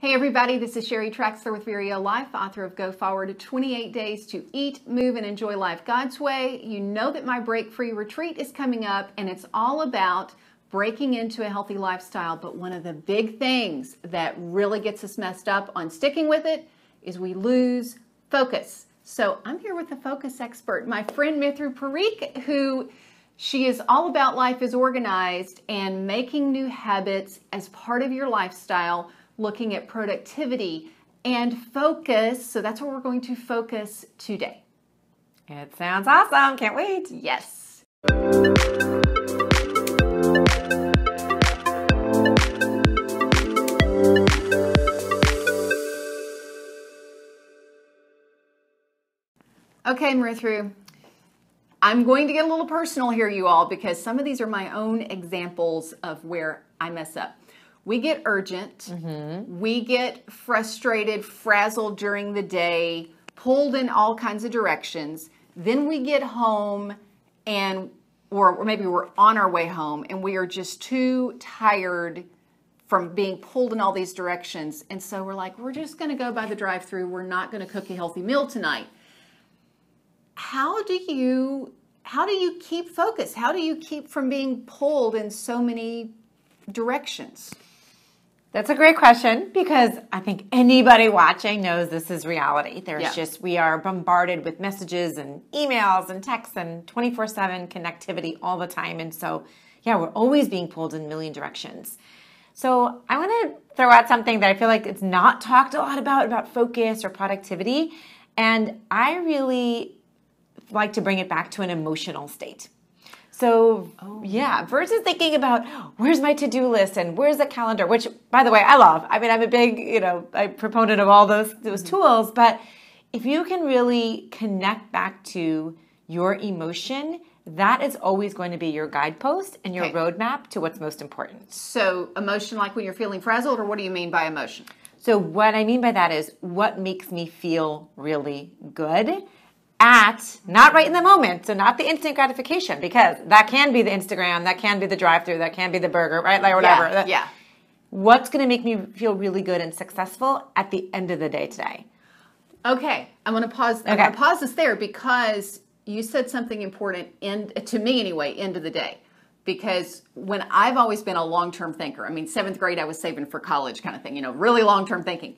Hey everybody, this is Sheri Traxler with Mridu Life, author of Go Forward 28 Days to Eat, Move, and Enjoy Life God's Way. You know that my break-free retreat is coming up, and it's all about breaking into a healthy lifestyle. But one of the big things that really gets us messed up on sticking with it is we lose focus. So I'm here with a focus expert, my friend Mridu Parikh, she is all about life is organized and making new habits as part of your lifestyle, looking at productivity and focus. So that's where we're going to focus today. It sounds awesome. Can't wait. Yes. Okay, Mridu, I'm going to get a little personal here, you all, because some of these are my own examples of where I mess up. We get urgent, we get frustrated, frazzled during the day, pulled in all kinds of directions. Then we get home or maybe we're on our way home and we are just too tired from being pulled in all these directions. And so we're like, we're just gonna go by the drive-thru. We're not gonna cook a healthy meal tonight. How do you keep focus? How do you keep from being pulled in so many directions? That's a great question because I think anybody watching knows this is reality. We are bombarded with messages and emails and texts and 24/7 connectivity all the time. And so, we're always being pulled in a million directions. So I want to throw out something that I feel like it's not talked a lot about focus or productivity. And I really like to bring it back to an emotional state. So, versus thinking about where's my to-do list and where's the calendar, which, by the way, I love. I mean, I'm a big, proponent of all those tools. But if you can really connect back to your emotion, that is always going to be your guidepost and your roadmap to what's most important. So emotion, like when you're feeling frazzled, or what do you mean by emotion? So what I mean by that is what makes me feel really good not right in the moment, so not the instant gratification, because that can be the Instagram, that can be the drive-thru, that can be the burger, right? Like whatever. Yeah. What's going to make me feel really good and successful at the end of the day today? Okay, I'm going to pause. I'm going to pause this there because you said something important, to me anyway, end of the day. Because when I've always been a long-term thinker, I mean, 7th grade I was saving for college kind of thing, really long-term thinking.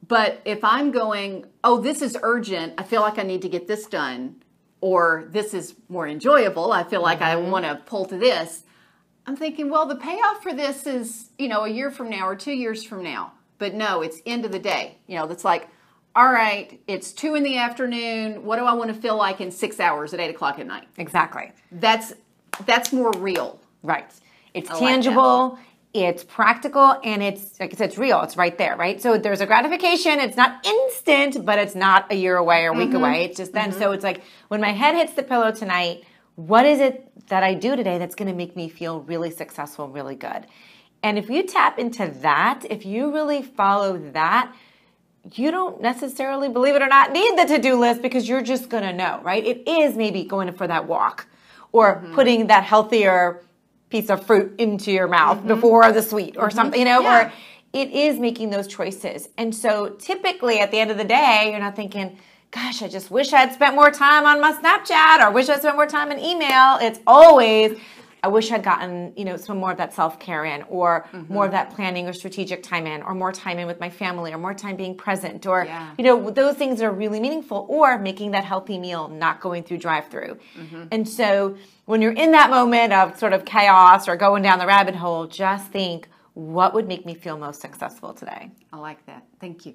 But if I'm going, oh, this is urgent, I feel like I need to get this done, or this is more enjoyable, I feel like I want to pull to this, I'm thinking, well, the payoff for this is, a year from now or 2 years from now. But no, it's end of the day. That's like, all right, it's 2 p.m, what do I want to feel like in 6 hours at 8 o'clock at night? Exactly. That's more real. Right. It's tangible. It's practical, and it's, like I said, it's real. It's right there, right? So there's a gratification. It's not instant, but it's not a year away or a week away. It's just then. So it's like when my head hits the pillow tonight, what is it that I do today that's going to make me feel really successful, really good? And if you tap into that, if you really follow that, you don't necessarily, believe it or not, need the to-do list because you're just going to know, right? It is maybe going for that walk or putting that healthier piece of fruit into your mouth before the sweet or something, or it is making those choices. And so typically at the end of the day, you're not thinking, gosh, I just wish I'd spent more time on my Snapchat or wish I'd spent more time in email. It's always, I wish I'd gotten, some more of that self-care in or more of that planning or strategic time in or more time in with my family or more time being present or, those things are really meaningful or making that healthy meal, not going through drive-through. And so when you're in that moment of sort of chaos or going down the rabbit hole, just think, what would make me feel most successful today? I like that. Thank you.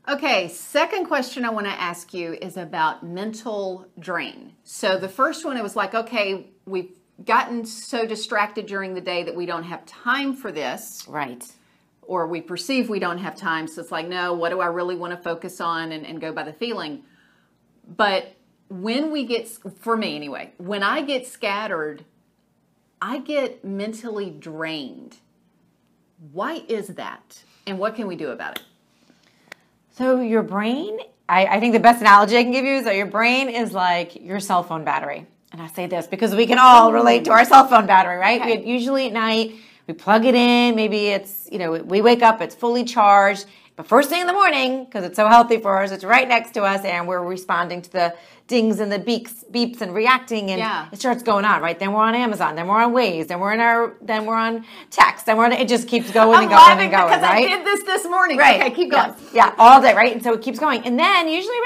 Okay, second question I want to ask you is about mental drain. So the first one, it was like, okay, we've gotten so distracted during the day that we don't have time for this. Right. Or we perceive we don't have time. So it's like, no, what do I really want to focus on and go by the feeling? But when we get, for me anyway, when I get scattered, I get mentally drained. Why is that? And what can we do about it? So your brain, I think the best analogy I can give you is that your brain is like your cell phone battery. And I say this because we can all relate to our cell phone battery, right? Okay. Usually at night, We plug it in. Maybe it's, we wake up, it's fully charged. But first thing in the morning, because it's so healthy for us, it's right next to us, and we're responding to the dings and the beeps and reacting, and it starts going on, right? Then we're on Amazon, then we're on Waze, then we're on text, then it just keeps going and going and going, because right? I did this morning. Right. Okay, keep going. Yeah, all day, right? And so it keeps going. And then usually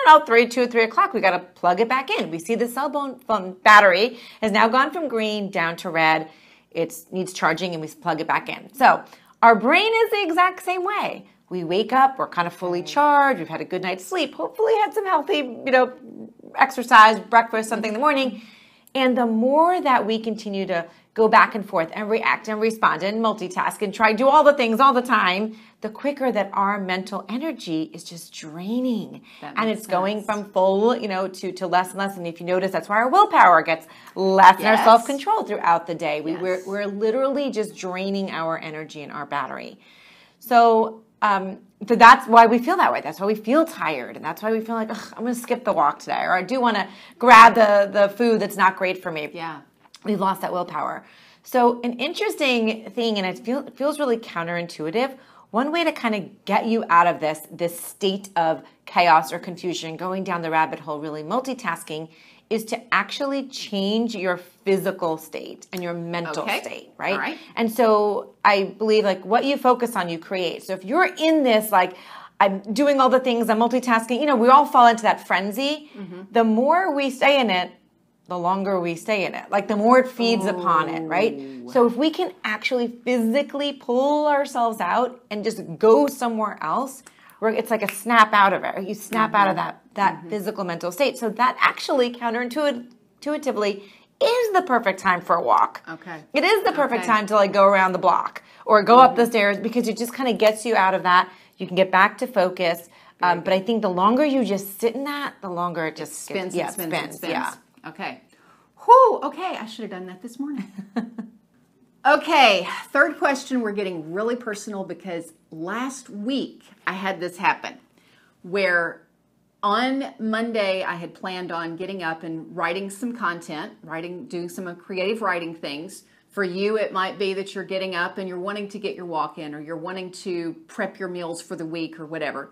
around 2 or 3 o'clock, we got to plug it back in. We see the cell phone battery has now gone from green down to red. It needs charging, and we plug it back in. So our brain is the exact same way. We wake up, we're kind of fully charged, we've had a good night's sleep, hopefully had some healthy, exercise, breakfast, something in the morning. And the more that we continue to go back and forth and react and respond and multitask and try to do all the things all the time, the quicker that our mental energy is just draining. And it's going from full, to less and less. And if you notice, that's why our willpower gets less and our self-control throughout the day. We're literally just draining our energy and our battery. So that's why we feel that way. That's why we feel tired. And that's why we feel like, I'm going to skip the walk today. Or I do want to grab the food that's not great for me. Yeah. We've lost that willpower. So an interesting thing, and it feels really counterintuitive, one way to kind of get you out of this state of chaos or confusion, going down the rabbit hole, really multitasking, is to actually change your physical state and your mental state, right? All right? And so I believe what you focus on, you create. So if you're in this, I'm doing all the things, I'm multitasking, we all fall into that frenzy. Mm-hmm. The more we stay in it, the longer we stay in it. The more it feeds upon it, right? So if we can actually physically pull ourselves out and just go somewhere else, it's like a snap out of it. You snap out of that physical mental state. So that actually counterintuitively is the perfect time for a walk. Okay. It is the perfect time to go around the block or go up the stairs, because it just kind of gets you out of that. You can get back to focus. But I think the longer you just sit in that, the longer it just spins. Yeah. Okay. Whew. Okay. I should have done that this morning. Okay. Third question. We're getting really personal because last week I had this happen where on Monday I had planned on getting up and writing some content, doing some creative writing things. For you, it might be that you're getting up and you're wanting to get your walk in, or you're wanting to prep your meals for the week or whatever.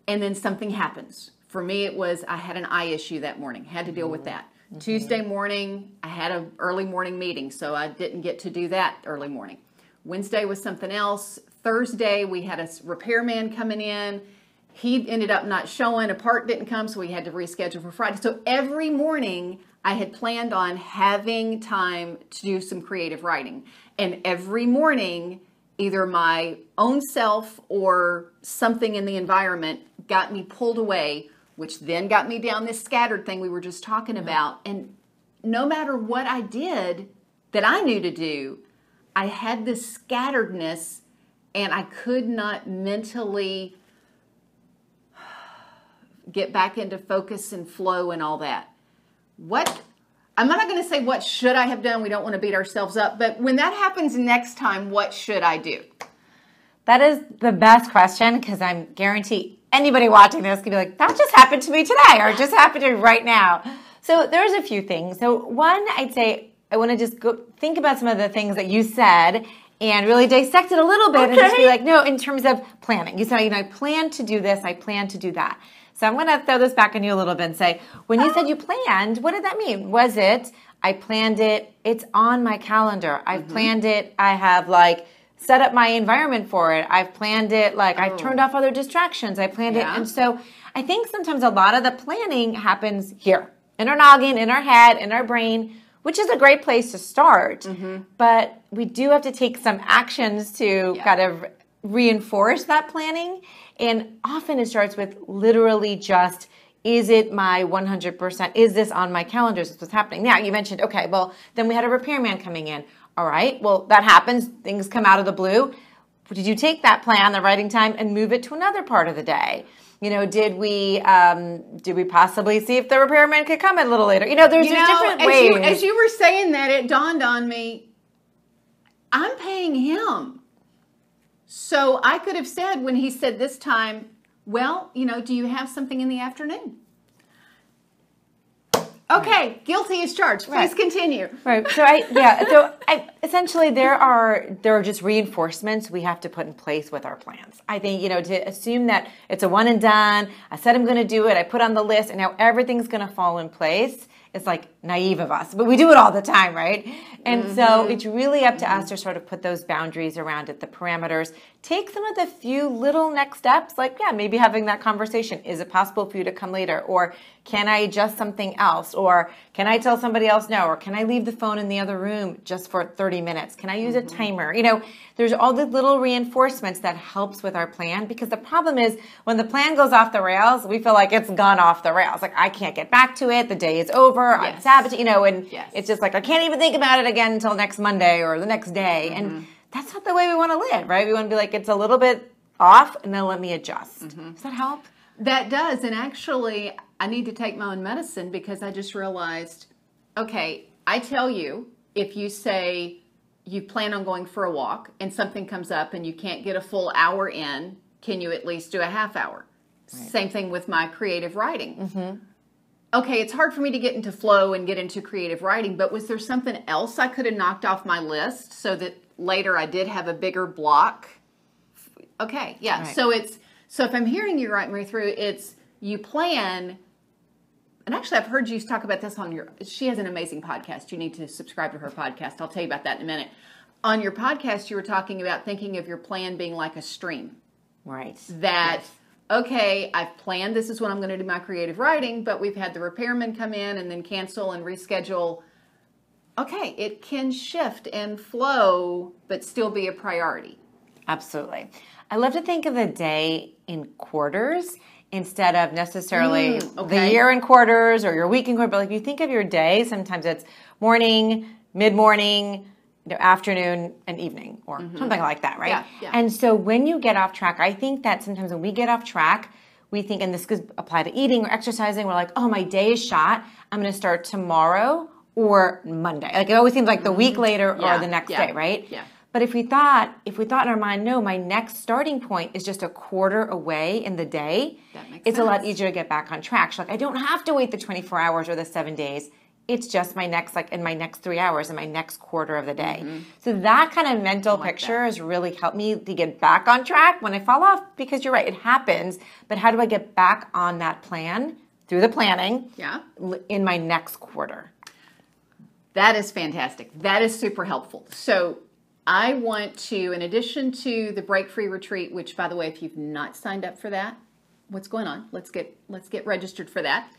And then something happens. For me, it was I had an eye issue that morning. Had to deal with that. Mm-hmm. Tuesday morning, I had an early morning meeting, so I didn't get to do that early morning. Wednesday was something else. Thursday, we had a repairman coming in. He ended up not showing. A part didn't come, so we had to reschedule for Friday. So every morning, I had planned on having time to do some creative writing. And every morning, either my own self or something in the environment got me pulled away, which then got me down this scattered thing we were just talking about. And no matter what I did that I knew to do, I had this scatteredness, and I could not mentally get back into focus and flow and all that. I'm not going to say what should I have done. We don't want to beat ourselves up. But when that happens next time, what should I do? That is the best question, because I guarantee anybody watching this could be like, that just happened to me today, or it just happened to me right now. So there's a few things. So one, I'd say I want to just go think about some of the things that you said and really dissect it a little bit and just be like, no, in terms of planning. You said, I plan to do this, I plan to do that. So I'm going to throw this back on you a little bit and say, when you said you planned, what did that mean? Was it, I planned it, it's on my calendar. I've planned it, I have set up my environment for it. I've planned it, I've turned off other distractions. I planned it. And so I think sometimes a lot of the planning happens here, in our noggin, in our head, in our brain, which is a great place to start. But we do have to take some actions to kind of reinforce that planning. And often it starts with literally just, is it my 100%? Is this on my calendar? Is this what's happening? Now, you mentioned, okay, well, then we had a repairman coming in. All right, well, that happens. Things come out of the blue. Did you take that plan, the writing time, and move it to another part of the day? Did we possibly see if the repairman could come a little later? There's different ways. As you were saying that, it dawned on me, I'm paying him. So I could have said, when he said this time, well, do you have something in the afternoon? Okay, guilty as charged. Please continue. Right. So essentially there are just reinforcements we have to put in place with our plans. I think, to assume that it's a one and done, I said I'm going to do it, I put on the list, and now everything's going to fall in place. It's like naive of us, but we do it all the time, right? And so it's really up to us to sort of put those boundaries around it, the parameters. Take some of the few little next steps, like, maybe having that conversation. Is it possible for you to come later? Or can I adjust something else? Or can I tell somebody else no? Or can I leave the phone in the other room just for 30 minutes? Can I use a timer? There's all the little reinforcements that helps with our plan, because the problem is when the plan goes off the rails, we feel like it's gone off the rails. Like, I can't get back to it. The day is over. I'm sabotaging, and it's just like, I can't even think about it again until next Monday or the next day. And that's not the way we want to live, right? We want to be like, it's a little bit off, and then let me adjust. Does that help? That does. And actually, I need to take my own medicine, because I just realized, okay, I tell you, if you say you plan on going for a walk and something comes up and you can't get a full hour in, can you at least do a half hour? Right. Same thing with my creative writing. Okay, it's hard for me to get into flow and get into creative writing, but was there something else I could have knocked off my list so that later I did have a bigger block? Okay, yeah. Right. So if I'm hearing you right, Mridu, it's you plan. And actually, I've heard you talk about this she has an amazing podcast. You need to subscribe to her podcast. I'll tell you about that in a minute. On your podcast, you were talking about thinking of your plan being like a stream. Right. Okay, I've planned this is when I'm going to do my creative writing, but we've had the repairman come in and then cancel and reschedule. Okay, it can shift and flow, but still be a priority. Absolutely. I love to think of the day in quarters instead of necessarily the year in quarters or your week in quarters. But like, you think of your day, sometimes it's morning, mid-morning, afternoon and evening, or something like that, right? Yeah. And so when you get off track, I think that sometimes when we get off track, we think, and this could apply to eating or exercising, we're like, oh, my day is shot. I'm going to start tomorrow or Monday. Like, it always seems like the week later or the next day, right? Yeah. But if we thought in our mind, no, my next starting point is just a quarter away in the day, it's a lot easier to get back on track. So like, I don't have to wait the 24 hours or the 7 days. It's just my next 3 hours in my next quarter of the day. So that kind of mental picture has really helped me to get back on track when I fall off, because you're right, it happens. But how do I get back on that plan through the planning in my next quarter? That is fantastic. That is super helpful. So I want to, in addition to the Break Free Retreat, which, by the way, if you've not signed up for that, what's going on? Let's get registered for that.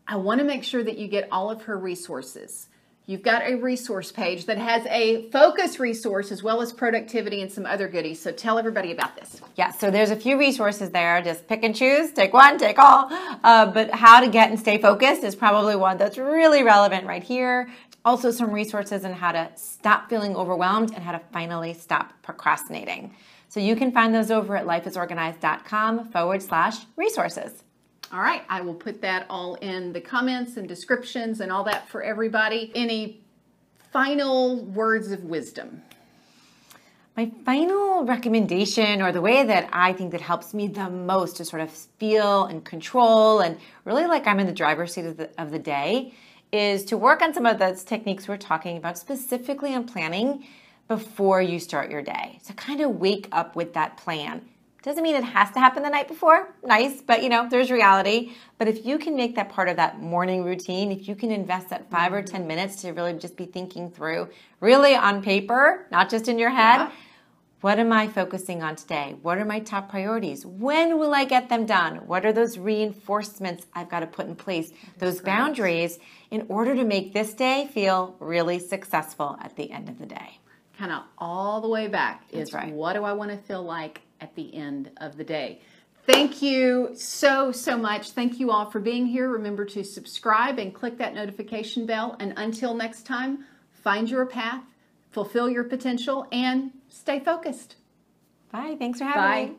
I want to make sure that you get all of her resources. You've got a resource page that has a focus resource as well as productivity and some other goodies. So tell everybody about this. Yeah, so there's a few resources there. Just pick and choose, take one, take all. But how to get and stay focused is probably one that's really relevant right here. Also some resources on how to stop feeling overwhelmed and how to finally stop procrastinating. So you can find those over at lifeisorganized.com/resources. All right, I will put that all in the comments and descriptions and all that for everybody. Any final words of wisdom? My final recommendation, or the way that I think that helps me the most to sort of feel and control and really like I'm in the driver's seat of the day, is to work on some of those techniques we're talking about, specifically on planning before you start your day. So kind of wake up with that plan. Doesn't mean it has to happen the night before. Nice, but there's reality. But if you can make that part of that morning routine, if you can invest that 5 or 10 minutes to really just be thinking through, really on paper, not just in your head, what am I focusing on today? What are my top priorities? When will I get them done? What are those reinforcements I've got to put in place? Those boundaries in order to make this day feel really successful at the end of the day. Kind of all the way back is what do I want to feel like at the end of the day. Thank you so much. Thank you all for being here. Remember to subscribe and click that notification bell. And until next time, find your path, fulfill your potential, and stay focused. Bye. Thanks for having me.